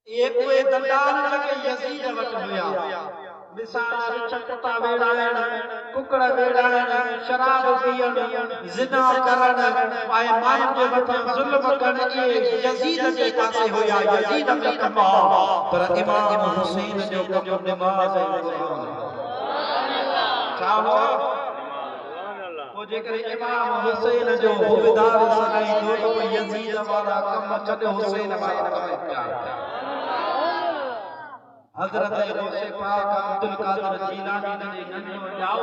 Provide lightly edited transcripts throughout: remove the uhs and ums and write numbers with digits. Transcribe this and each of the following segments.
एक वे दंडाल लगे यजीद वट हुया मिसाल चकता वेड़ायण कुकड़ वेड़ायण शराब पियण जिना करण आए मानव जे मथा जुल्म करण ये यजीद जे पासे हुया यजीद में कमा पर इमाम हुसैन जो कम नमाज ऐं कुरान चाहो वो जेकर इमाम हुसैन जो हुबदार सगाई दो तो यजीद वाला कम छॾे हुसैन वाला कम क्या हजरत गौसे पाक अब्दुल कादिर जीलानी ने नन्नो जाओ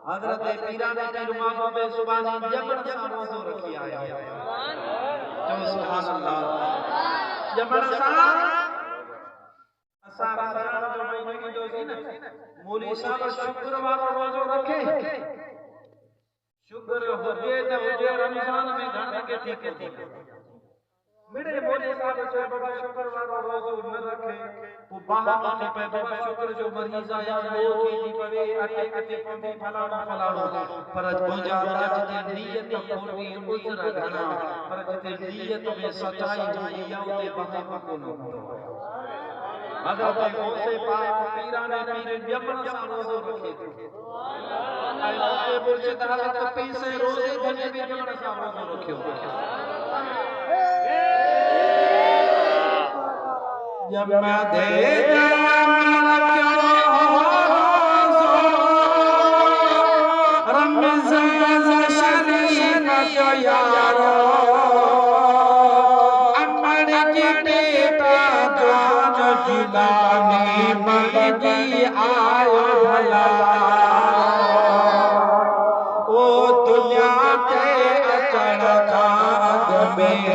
हजरत पीराने पीर महबूब सुभानी जमण सा रोज़ो रखी आया जो सुभान अल्लाह जमण सा असा रमजान जो महीने की दोसी न मौली साहब शुक्र वारो रोज़ो रखे शुक्र हुजे न हुजे रमजान में घण के थी मेरे मौली साहब जो बाबा शुक्र वारो रोज़ो न रखे वो बाहर में पे बाबा शुक्र जो मरीज आया वो की पवे अटे अटे पंदे फलाणो फलाणो पर मुंजा राज ते नियत खोटी उजर घणा पर जते नियत में सच्चाई हुई या उते बाहर को न होंदो हजरत गौसे पाक पीराने पीर जमण सा रोज़ो रखे आई मुझे मुर्शिद हजरत पैसे रोज़े धने भी जमण सा रोज़ो रखियो जब मैं दे रमज़ान शरीफ जो यारो अमर की बेटा जान जिलानी मर्जी आयो भला ओ दुनिया के अचण खाग में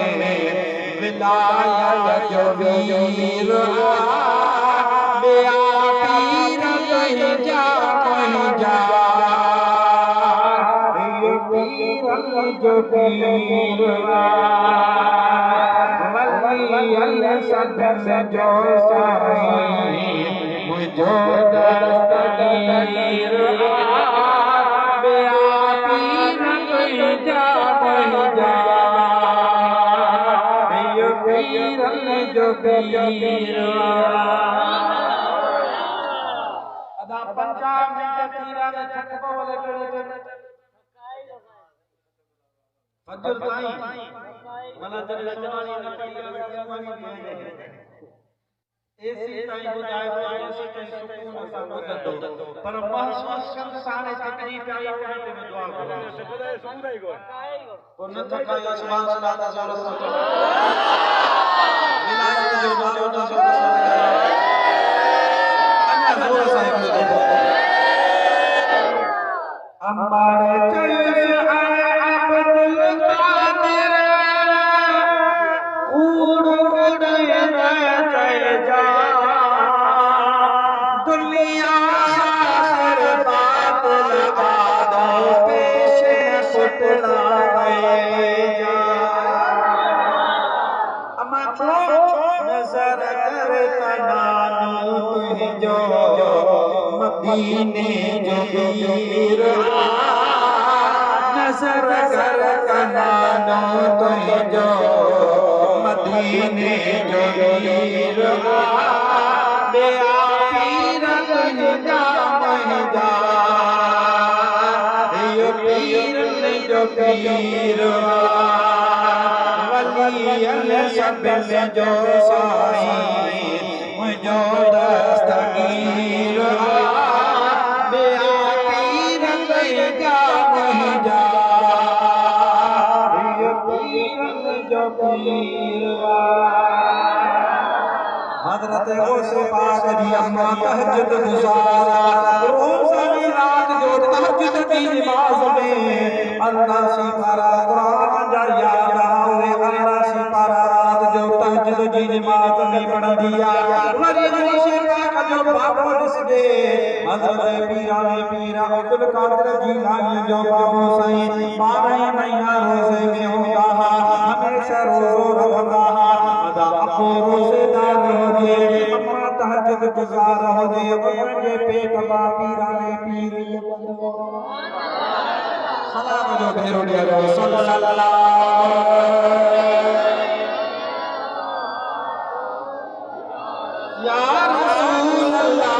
विलायत जो वीर बेआ पीर कहीं जा ये पीर जो पीर वली सद से जो साई मुझो दस्तगीर बेआ पीर कहीं जा जो पीर अदा 50 मिनट पीरा ने छक बोले केड़े फजर ताई मना जरे जवानी न पड़ी जवानी दे एसी ताई बुधाए एसी ताई सुकून सा बुधो पर महसूस कर सारे तकलीफ आई उनते में दुआ करो खुदा सुंदई गो को न थकायो सुभान अल्लाह जोर से विलायत जो नालो तो अन्ना जोर साहिब को हमारे चर्च आए अब्दुल कादिर उड़ उड़ चल जा दुनिया सर बात लगा दो पेशे सुटला जा अम्मा नजर कर तनानो तुझो मदीने जो वीर नजर कर तनानो तुझो मदीने जो वीर बेआ पीर कहीं जा ये पीर जो पीर सब में जो साई मुझो दस्तगीर बेआ पीर कहीं जा ये पीर जो पीर हजरत गौसे पाक दी अम्मा तहज्जुद गुज़ारा रोज़ानी रात जो तहज्जुद की नमाज में अल्लाह से पारा कुरान जा याद आवे अल्लाह से पारा रात जो तहज्जुद की नमाज में पढ़ दिया वरी गौसे पाक जो बाबू दिसदे हजरत पीरा अब्दुल कादिर जीलानी जो बाबू साईं 12 महीना रोज़े में होता हमेशा रोज़ो रखता अदा अपो रोज़ेदार अम्मा तहज्जुद गुज़ार हो जे उनके पेट मां पीराने पीर सलाम जो भेरो दिया सल्लल्लाहु या रसूल अल्लाह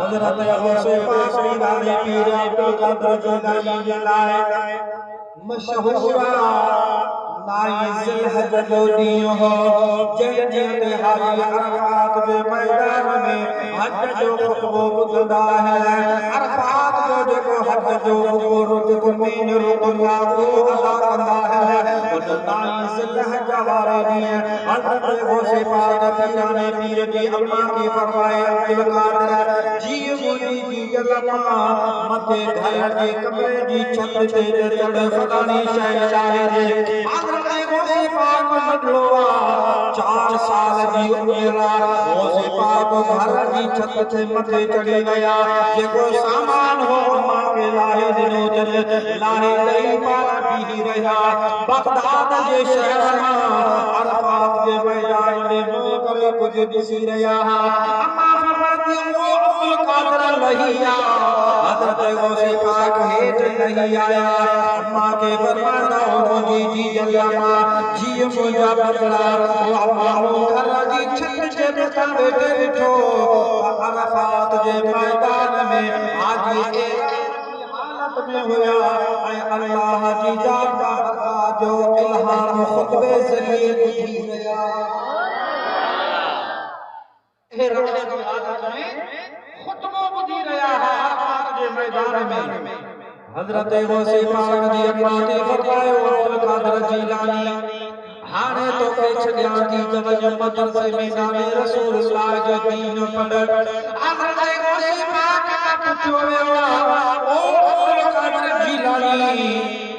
हज़रत गौसे पाक मीराने पीर अब्दुल कादिर जीलानी जे लाए मशहूर नाई ज़िलहज जो ॾींहुं हो जंहिं ॾींहुं ते हाजी अरफ़ात जे मैदान में हज जो ख़ुतबो ॿुधंदा आहिनि। अरफ़ात जो जेको हज जो जेको मेन रुकन आहे उहो अदा कंदा आहिनि। उन नाई ज़िलहज वारे ॾींहुं हज़रत गौसे पाक मीराने पीर जी अम्मा खे फरमाए अब्दुल कादिर जी मुंहिंजी जलमा मथे घर जे कमरे जी छत ते चढ़ फलाणी शइ चाहे जे हज़रत गौसे पाक नंढड़ो आहे 4 साल जी उमिरि आहे। गौसे पाक घर जी छत ते मथे चढ़ी विया जेको सामान हो अम्मा खे लाहे ॾिनो लाहे ॾेई पारा बीही रहिया। बगदाद जे शहर मां अरफ़ात जे मैदान में मुंहुं करे कुझु ॾिसी रहिया अम्मा फरमाती अब्दुल कादिर लही आ। हज़रत गौसे पाक हेठ लही आया अम्मा के फरमाता हो मुंहिंजी जलमा जी मुंहिंजा बदला ओ अम्मा घर जी छत जे मथां वेठे ॾिठो अरफ़ात जे मैदान में हाजी हालत में हुया ऐं अल्लाह जी ज़ात बरकात जो इल्हाम ख़ुतबे ज़रिए ॿुधी रहिया। खुतबो ॿुधी रहिया अरफ़ात जे मैदान में। हज़रत गौसे पाक जी अम्मा ते फरमायो अब्दुल कादिर जीलानी हाणे तोखे छॾियां थी त वञ मदरसे में नाले रसूलुल्लाह जो दीन पढ़। हज़रत गौसे पाक खां पुछियो वियो ओ अब्दुल कादिर जीलानी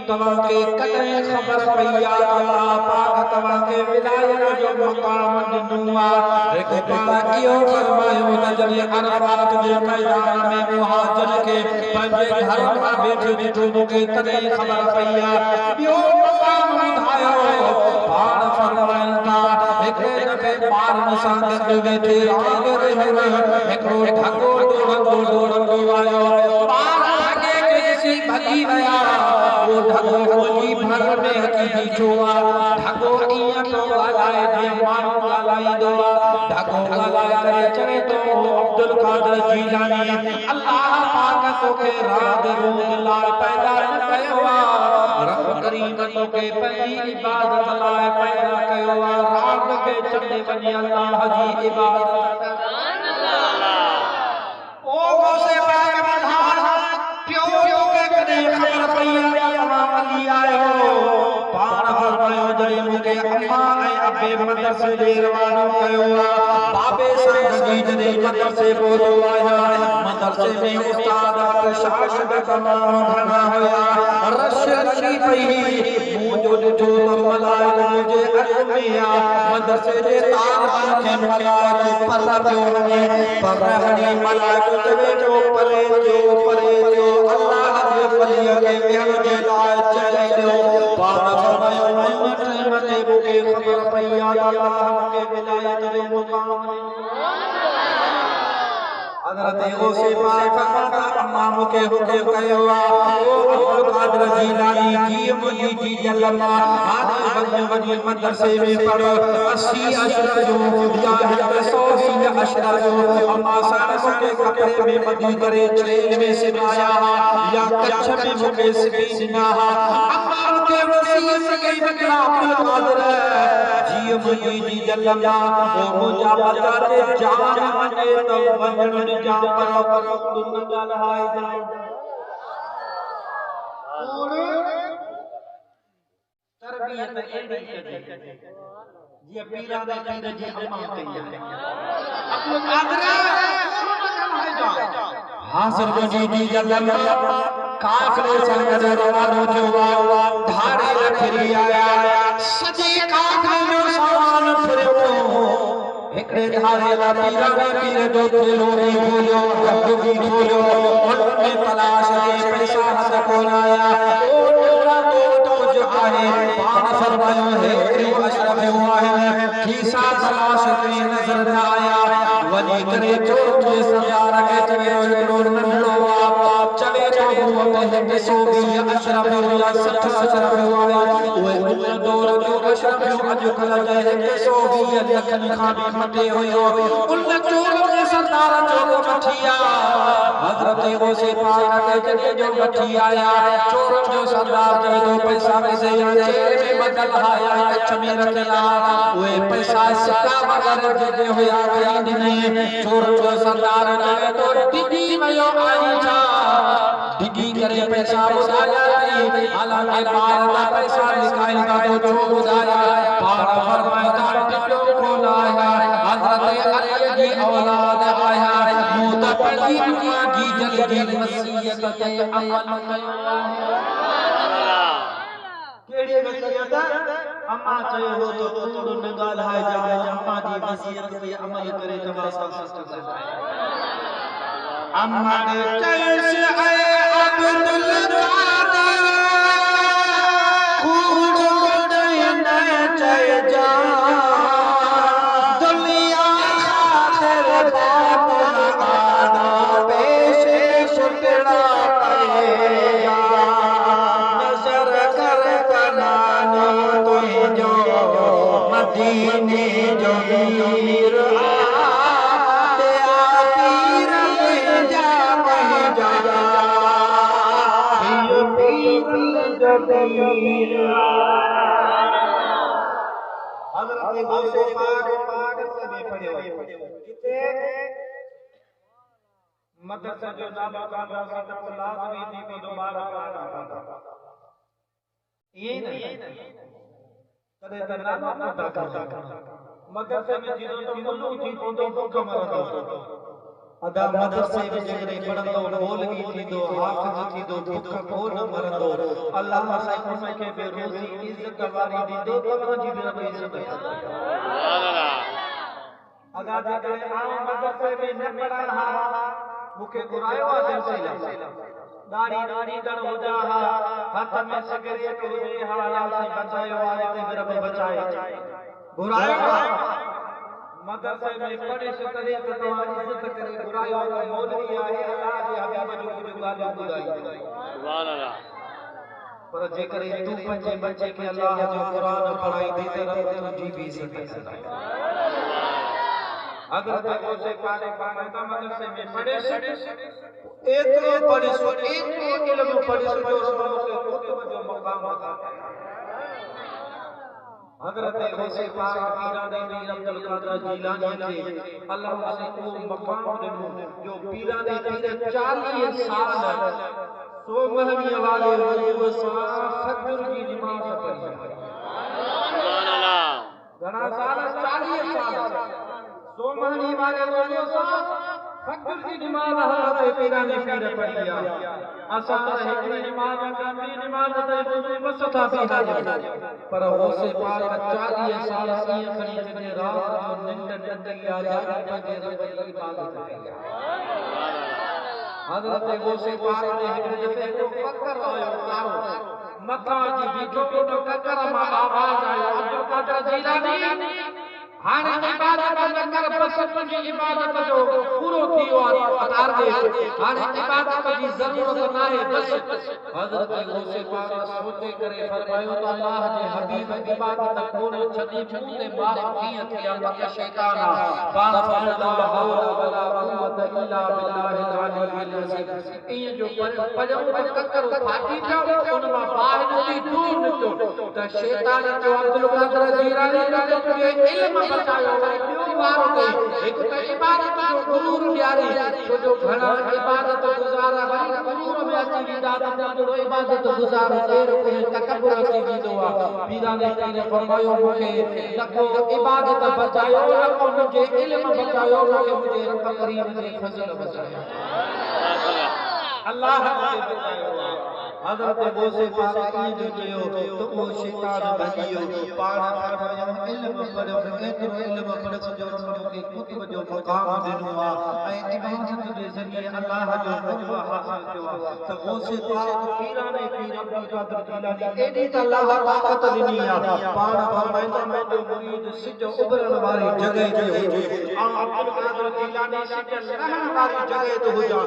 तव्हांखे कॾहिं ख़बर पई आहे अल्लाह पाक तव्हांखे विलायत जो मक़ाम ॾिनो आहे। हिकु पाण इहो फरमायो त जॾहिं अरफ़ात जे मैदान में मुहाजिर खे पंहिंजे घर खां वेठे ॾिठो मूंखे तॾहिं ख़बर पई आहे। ॿियो मक़ाम ॿुधायो पाण फरमाइनि था हिकिड़े दफ़े ॿारनि सां गॾु वेठे रांदि रहियो हिकिड़ो ढॻो दौड़ंदो आयो ॿार ढॻे खे ॾिसी भॼी विया वो ढॻो मुंहिंजी भर में अची बीठो आहे। ढॻो ईअं पियो ॻाल्हाए जीअं माण्हू ॻाल्हाईंदो आहे। ढॻो ॻाल्हाए करे चवे थो अब्दुल कादिर जीलानी अल्लाह पाक तोखे रात रोज़ लाइ पैदा न कयो आहे। रब करीम तोखे पंहिंजी इबादत लाइ पैदा कयो आहे। रात खे छॾे वञी अल्लाह जी इबादत ओ गौसे पाक ॿुधाए पियो तोखे कॾहिं ख़बर पई आहे तव्हां अली आहियो। पाण फरमायो जॾहिं मूंखे अम्मा ऐं अबे मदरसे ॾे रवानो कयो आहे बाबे सां गॾु जॾहिं मदरसे पहुतो आहियां मदरसे में उस्ताद शागिर्द तमामु घणा हुया रश लॻी पई मुंहिंजो ॾिठो त मलाइक मुंहिंजे अॻ में आहे। मदरसे जे तालबनि खे मलाइक पर पियो वञे पर हणी मलाइक चवे थो परे थियो अल्लाह जे वलीअ खे वेहण जे लाइ चई ॾियो। पाण फरमायो मटे मूंखे ख़बर पई आहे अल्लाह मूंखे विलायत जो मुक़ाम हज़रत गौसे पाक फरमाता अम्मा मूंखे हुकुम कयो आहे ओ अब्दुल कादिर जीलानी जी मुंहिंजी जलमा हाणे वञी मदरसे में पढ़ 80 अशर जो या 100 अशर जो अम्मा सां मूंखे कपड़े में ॿधी करे छेल में सिबाया या कच्छ में मूंखे सिबी ॾिना अम्मा मूंखे वसीयत कई बकरा अब्दुल कादिर जी मुंहिंजी जलमा ओ मुंहिंजा बचा ते जान वञे त वञण जा पर न ॻाल्हाए तरबियत एड़ी जीअं पीराने पीर जी अम्मा कई आहे। अब्दुल कादिर हासिल मुंहिंजी जलमा काफ़िले सां गॾु रवानो थियो धारे रखरी आया सॼे काफ़िले जो सामान फिरियो हिकिड़े धारे ला पीराने पीर जो थेलो बि खोलियो हथ बि खोलियो उन तलाश के पैसा हथ कोनाया ओ नजरा तो जो आहे पान फरमायो है क्यों अशरफ हुआ है खीसा तलाश के नजर न आया वनी करे चोर के सरदार के चवे हिकड़ो नंढड़ो चले तो वटे ॾिसो भी अशरफ हुआ 60 अशरफ हुआ ओए उन दौर जो अशरफ अॼुकल्ह जे 120 लखनि खां भी मथे हुयो उन चोर के सरदार जो मठिया हजरत गौसे पाक के जॾहिं जो मठी आया चोर जो सरदार जो तो पैसा वैसे जेल में बदल आया कच्छ में रखला ओए पैसा सिक्का वगैरह जे हुया खरीद ने चोर जो सरदार ने तो डिगी वयो आई छा डिगी करे पैसा बुधाया थी हालांकि बार का पैसा निकाल का तो चोर बुधाया पार फरमाया डिगो खोलाया हजरत अली की औलाद आया मुंह पड़ी की जल्दी वसीयत ते अमल कयो केड़ी वसीयत अम्मा चयो हो तो कूड़ न ॻाल्हाए जा अम्मा जी वसीयत ते अमल करे तवा सस्त अम्मा ने चयस ऐ अब्दुल कादिर कूड़ न चय जा दुनिया खातिर बात न आना पेश शुकड़ा पएगा नजर कर कनानी तुझो मदीने जो वीर हजरत गौसे पाक से में पढ़ियो किथे मदरसे जो नालो कांदा सा तो लाजमी थी को दोबारा पढ़ना पड़ता ये नहीं कदे त नालो पता कर मदरसे में जिदो तो मुल्लू थी को तो भूख मरंदो अदा मदरसे में जगरे पढ़ंदो मौलवी थींदो हाफिज थींदो भूख को न मरंदो अल्लाह साईं उन के बेरोज़ी इज्जत वारी दीदो तव्हां जी भी रब इज्जत सुभान अल्लाह अदा जगरे आओ मदरसे में न पढ़ण हा मुखे घुरायो आ दिल से दाढ़ी दड़ हो जा हाथ में सिगरेट हो जे हालाल से बचायो आए ते रब बचाए घुरायो मदरसे में पढ़े से करे तो तव्हां इज्जत करे घुरायो तो मौलवी आहे अल्लाह जे हबीब जो कुछ ॻाल्हियूं ॿुधाई सुभान अल्लाह पर जेकर तू पंहिंजे बच्चे के अल्लाह जो कुरान पढ़ाई दे त रब तुझी भी इज्जत करे हजरत गौसे पाक का मदरसे में पढ़े से एतरो पढ़े सो एतरो इल्म पढ़े सो जो उसमें कुतुब जो मकाम था हजरत गौसे पाक पीराने पीर अब्दुल कादिर जीलानी के अल्लाह से वो मकाम दिनो जो पीराने पीर 40 साल सो महनी वाले वजू सा फजर की नमाज पढ़ी सुभान अल्लाह घणा साल 40 साल सो महनी वाले वजू सा फजर की नमाज हजरत पीराने पीर पढ़ी असा हिकड़ी नमाज का भी नमाज ते वजू मसता पीराने पर गौसे पाक 40 साल से खड़ी जने रात जो निंद नंदिया जाने पंहिंजे रब जी इबादत कई हजरत गौसे पाक ने हिक दफे को ककर आयो कारो मथा जी बीठो बीठो ककर मां आवाज आयो अब्दुल कादिर जीलानी हाने इबादत न कर बस तुझी इबादत जो पूरो थियो अतार दे हाने इबादत जी जरूरत ना है बस हजरत गौसे पाक सोचे करे फरमायो तो अल्लाह जे हबीब इबादत कोन छदी मुते मां किए थिया मके शैतान पान फरदा हौला वला कुव्वत इल्ला बिल्लाहिल अलील अज़ीम ये जो पजो ककर फाटी जाओ उन मां बाहर निकली दूर निकलो त शैतान जो अब्दुल कादिर जीलानी ने तुझे इल्म बचायो ॿियो वारो कई हिकु त इबादत जो गुरूर ॾियारी छो जो घणा इबादत गुज़ारा वरी गुरूर में अची वेंदा त जहिड़ो इबादत गुज़ार देर पे तकबर अची वेंदो आहे पीराने पीर फरमायो मूंखे लको इबादत बचायो लको मुंहिंजे इल्म बचायो लको मुंहिंजे रब करीम जे फज़ल बचायो अल्लाह मुझे बचायो हजरत गौसे पाक जो चयो तो वो शैतान भजियो पाण फरमायो इल्म पढ़ो एतिरो इल्म पढ़ जो के कुतुब जो मकाम दिनो आ ऐं इबादत जे ज़रिए अल्लाह जो क़ुर्ब हासिल कयो त गौसे पाक पीराने पीर अब्दुल कादिर जीलानी एडी त अल्लाह ताक़त ॾिनी आहे पाण फरमाईंदा मुंहिंजो मुरीद सिज उभरण वारी जॻह ते हुजे ऐं अब्दुल कादिर जीलानी सिज लहण वारी जॻह ते हुजा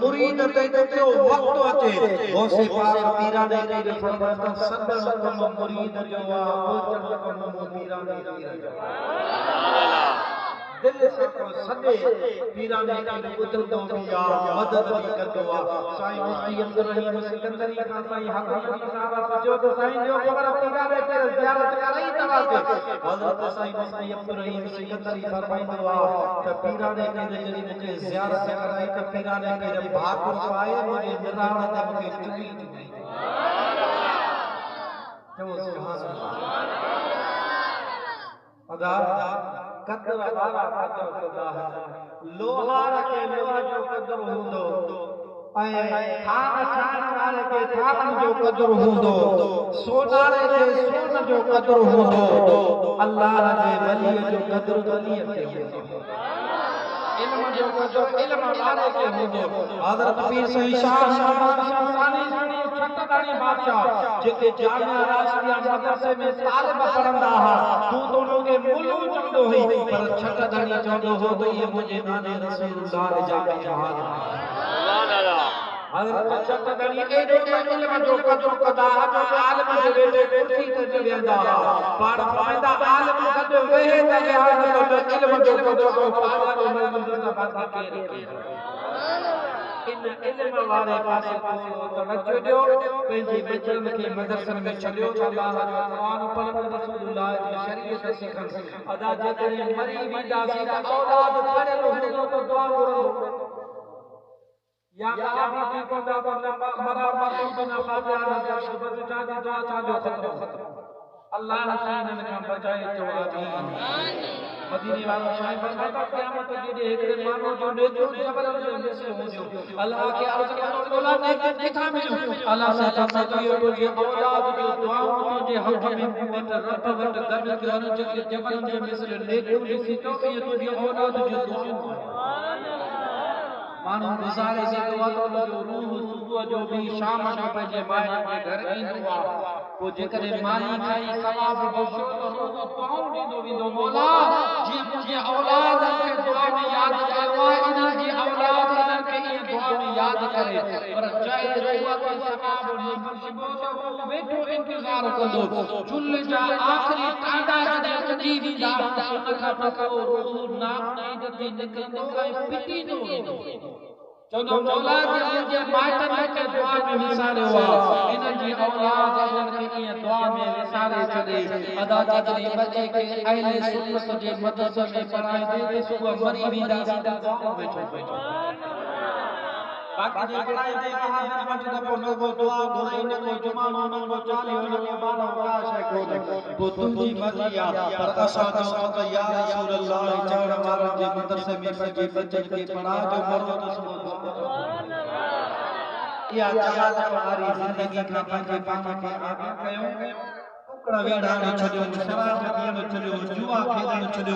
मुरीद ते जो वक़्तु अचे गौसे पाक पीराने पीर फरमाईंदा सदन कम मुरीद जो आहे पहुचण कम पीराने पीर जो दिल से को सदे पीराने पीर ॿुधंदो बि आहे मदद बि कंदो आहे साईं मुफ्ती अब्दुल रहीम सिकंदरी खां साईं हक़ीक़त साहब पुछियो त साईं जो ख़बर पीराने पीर ज़ियारत कराई तव्हां खे हज़रत साईं मुफ्ती अब्दुल रहीम सिकंदरी फरमाईंदो आहे त पीराने पीर जॾहिं मूंखे ज़ियारत कराई त पीराने पीर भाकुर पाए मुंहिंजे निराण ते मूंखे चुमी चुमी चओ सुभान अल्लाह अदा कदर वारा कदर खुदा है लोहार के लोहा जो कदर हूंदो ऐं थान ठाहिण वारे के थान जो कदर हूंदो सोनारे के सोन जो कदर हूंदो अल्लाह जे वली जो कदर वली खे हूंदो इल्म जो कदर इल्म वारे के हूंदो हज़रत पीर साईं शाह शहबाज सानी छटदानी बादशाह जेके जामिया राशिया मदरसे में तालिब पढ़ंदा हुआ तू दोनों के मुल्लू चवंदो हुई पर छटदानी चवंदो हो तो ये मुझे नाने रसूलुल्लाह जाके जहान सुभान अल्लाह हज़रत छटदानी एडो इल्म जो कदर कदा जो आलिम जे वेठे कुर्सी ते वेंदा पाण फरमाईंदा आलिम गद वेहे त इल्म जो कदर को पागल मंदिर का बात के इन इल्म वारे पासे को तवज्जो ॾियो पंहिंजे बचन खे मदरसन में छॾियो अल्लाह जो क़ुरान पढ़नि रसूलुल्लाह जी शरीयत सिखनि अदा जेकॾहिं मरी वेंदासीं त औलाद पढ़ियल हूंदो त दुआ घुरंदो या आबी थी पवंदा मरा मरदू बिना फातिहा न बस छाजी दुआ छाजो ख़तरो अल्लाह साईं खां बचाए चओ आमीन मदीने वारो साईं फरमाता क़यामत जे ॾींहुं हिकिड़े माण्हू जो नेको जबल जे मिसल हुजो अल्लाह खे अर्ज़ कंदो मौला नेक किथां मिलियो अल्लाह से फरमातो इहो तुंहिंजे औलाद जो दुआऊं तुंहिंजे हक़ में मूं वटि रब वटि गॾु कयो जेके जबल जे मिसल नेको ॾिसी तो ईअं तुंहिंजी औलाद जो दुआऊं माण्हू गुज़ारे सघंदो आहे त जो रूह सुबुह जो बि शाम जो पंहिंजे माइट जे घर ईंदो आहे पोइ जेकॾहिं मानी खाई सवाब बख़्शो त रूह दुआऊं ॾींदो वेंदो मौला जीअं मुंहिंजे औलाद खे दुआ में यादि कयो आहे इन्हनि जी औलाद इन्हनि खे ईअं दुआ में यादि करे पर चाहे रूह खे सवाब न बख़्शिबो त रूह वेठो इंतज़ार कंदो चुल्ह जा आख़िरी टांडा जॾहिं कढी वेंदा उन खां पोइ रूह नामनीद ते निकिरंदो ऐं पिटींदो वेंदो चवंदो मौला जे मुंहिंजे माइटनि खे दुआ में विसारियो आहे इन्हनि जी औलाद इन्हनि खे ईअं दुआ में विसारे छॾे अदा जेकॾहिं बचे खे अहले सुन्नत जे मदरसे में पढ़ाईंदे त सुबुह मरी वेंदासीं त दुआ वेठो वेठो बाक़ी जे पढ़ाईंदे महाजन वटि त पोइ न को दुआ घुरई न को जुमानो न को चालीहो न को बारो का शइ कोन्हे पोइ तुंहिंजी मर्ज़ी आहे पर असां चऊं त या रसूल अल्लाह चवण वारनि जे मदरसे में पंहिंजे बचनि खे पढ़ाइजो मरो त सुबुह या जहाल वारी ज़िंदगी खां पंहिंजे पाण खे आगे कयूं कुकड़ वेड़ाइण छॾियो शराब पीअण छॾियो जुआ खेॾण छॾियो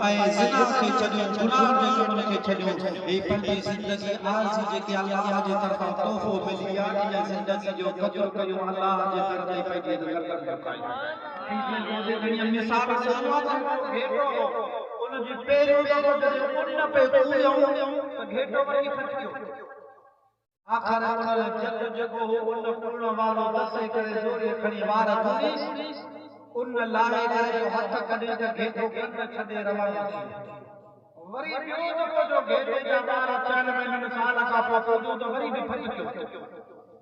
ऐं ज़िना खे छॾियो गुनाह जे कमनि खे छॾियो ही पंहिंजी ज़िंदगी आरज़ी जेके अल्लाह जे तरफ़ां तोहफ़ो मिली आहे इन ज़िंदगी जो क़दुरु कयूं अल्लाह जे दर ते पंहिंजे क़दम रखायूं मिसाल घेटो उन जी पहिरियों दफ़ो जॾहिं उन पे कूदियूं त घेटो वरी फटियो आखिर उन जग जगो हो उन पूर्ण वारो दसे करे जोड़े खणी वार धोरी उन लाहे करे जो हथ कढे त घेटो कन छॾे रवानो थी वरी ॿियो दफ़ो जो घेटे जा वार 4 महीननि साल खां पोइ कूदियो त वरी बि फटी पियो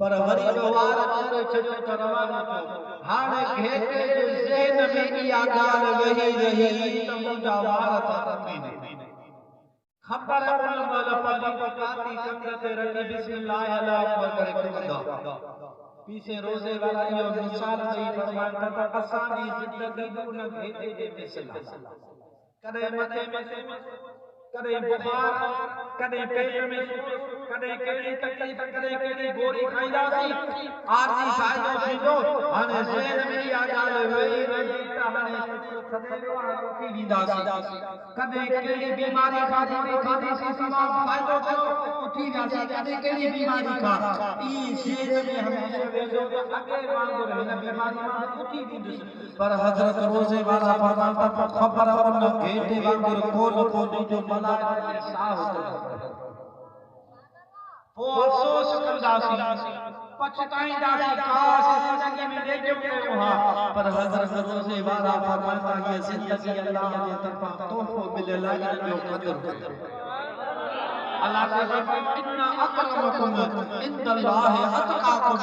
पर वरी जो वार जोड़े छॾियो त रवानो थियो हाणे घेटे जे ज़हन में इहा ॻाल्हि वेही रही त मुंहिंजा वार था टुटनि खबर उन मल पली पकाती कंध ते रखी बिस्मिल्लाह अल्लाह अकबर करे कुंदा पीछे रोज़े वाला इहो मिसाल ॾेई फरमाइनि त असांजी ज़िंदगी उन घेटे जे मिसल कॾहिं मथे में कॾहिं बुखार कॾहिं पेट में कॾहिं कहिड़ी तकलीफ़ कॾहिं कहिड़ी गोरी खाईंदासीं आरती फ़ाइदो थींदो हाणे ज़हन में इहा ॻाल्हि वेही रही त हाणे सदैव रोटी ॾींदासीं कॾहिं कहिड़ी बीमारी खां गोरी खाधीसीं सवाब फ़ाइदो थियो उठी वियासीं कॾहिं कहिड़ी बीमारी खां ई शेज में हमेशह वेझो त अॻे वांगुरु हिन बीमारी मां उथी वेंदुसि पर हज़रत रोज़े वाला फरमाता त ख़बर उन घेटे वांगुरु कोन कोन्हे जो मलाइका साह पोइ अफ़सोस कंदासीं पछताईंदासीं काश ज़िंदगी में लेजो कयो हा पर हज़रत रोज़े वाला फरमाता ये ज़िंदगी अल्लाह जे तरफ़ां तोहफ़ो मिलियल आहे जो क़दर कयो अल्लाह से फरमाया इन्ना अकरमकुम इंदल्लाहि अतकाकुम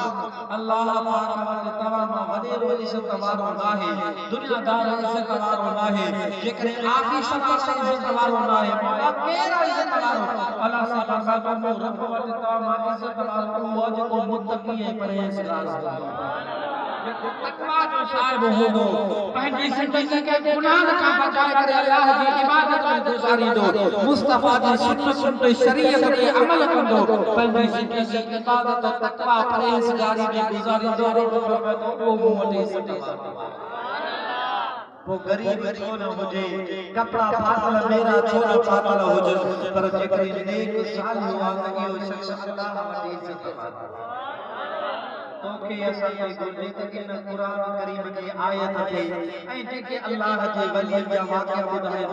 अल्लाह पाक वटि तव्हां मां वॾेरो इज़त वारो नाहे दुनियादार इज़त वारो नाहे जेकॾहिं आफ़ीसर वारो इज़त वारो नाहे मौला कहिड़ा इज़त वारो अल्लाह से फरमाया तो रब वटि तव्हां मां इज़त वारो उहो जेको मुत्तक़ी ऐं परहेज़गार आहे तक़वा जो साहिब हूंदो पंहिंजी ज़िंदगी खे गुनाह खां बचाए करे अल्लाह जी इबादत में गुज़ारींदो मुस्तफ़ा जी सुन्नत शरीयत ते अमल कंदो पंहिंजी ज़िंदगी इबादत तक़वा परहेज़गारी में गुज़ारींदो रब फरमातो ओ मूं वटि इज़त वो गरीब छो न हुजे कपड़ा फाटल मेरा छो न फाटल हुजे पर जेकॾहिं नेक सालिह आहे इहो शख़्स अल्लाह वटि इज़त वारो तोखे असां खे घुर्जे त इन क़ुरान करीम जी आयत ते ऐं जेके अल्लाह जे वली जा वाक़िया ॿुधाए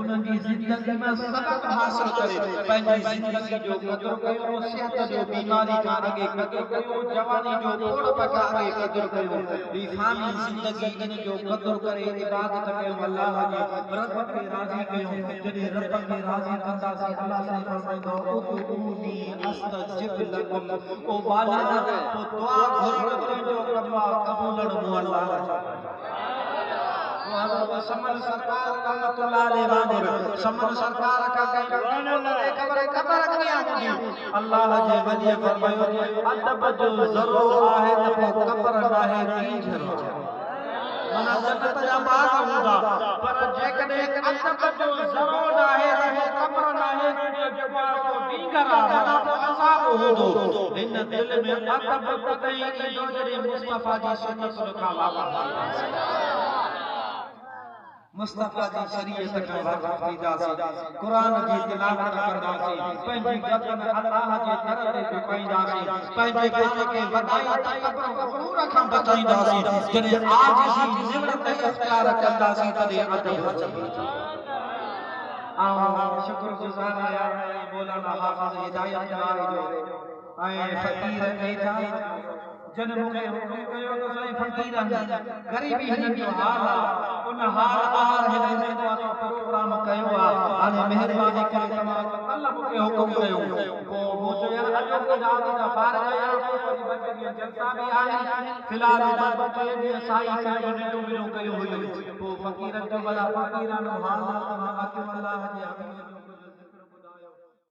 उन्हनि जी ज़िंदगी में सबक हासिल करे पंहिंजी ज़िंदगी जो क़दुरु कयो सिहत जो बीमारी खां अॻे क़दुरु कयो जवानी जो ॿोड़प खां अॻे क़दुरु कयो बेफ़ानी ज़िंदगी इन जो क़दुरु करे इबादत कयो अल्लाह जी रब खे राज़ी कयो जॾहिं रब खे राज़ी कंदासीं अल्लाह से फरमाईंदो उदऊनी अस्तजिब लकुम ओ बाला तो दुआ समन सरकार रहमतुल्लाह अलैहि वांगुर समन सरकार का खबर किया हुंदी अल्लाह जे वली फरमायो अदब जो ज़रो आहे त पोइ कबर नाहे कीझरो मना जन्नत जा बाग हूंदा पर जेकॾहिं अदब जो ज़रो नाहे त पोइ कबर नाहे जेको दीगर आहे मना पोइ अज़ाब हूंदो हिन दिल में अदब तॾहिं ईंदो जॾहिं मुस्तफ़ा जी सुन्नत खां वाक़ुफ़ मुस्तफ़ा जी शरीयत खां वाक़ुफ़ थींदासीं क़ुरान जी तिलावत कंदासीं पंहिंजी गर्दन अल्लाह जे दर ते झुकाईंदासीं पंहिंजे पान खे वॾाई तकबर ग़रूर खां बचाईंदासीं जॾहिं आजिज़ी निवड़त इख्तियार कंदासीं तॾहिं अदब अची वेंदो शुक्रगुज़ार आहियां मौलाना हाफ़िज़ हिदायत वारे जो ऐं फ़क़ीर एजाज़ जन मूंखे हुकुम कयो त साईं फ़क़ीर ग़रीबी हिननि जो हाल आहे उन हाल हिननि प्रोग्राम कयो आहे हाणे महिरबानी करे तव्हां कल्ह मूंखे हुकुम कयो पोइ मूं चयो यार अॼु रात जा फ़ारिग़ आहियां वरी ॿ टे ॾींहं जलसा बि आहिनि फ़िलहाल ॿ टे ॾींहं साईं नंढो मिलो कयो हुयो पोइ फ़क़ीरनि जो भला फ़क़ीरानो हाल तव्हां अचो अल्लाह जे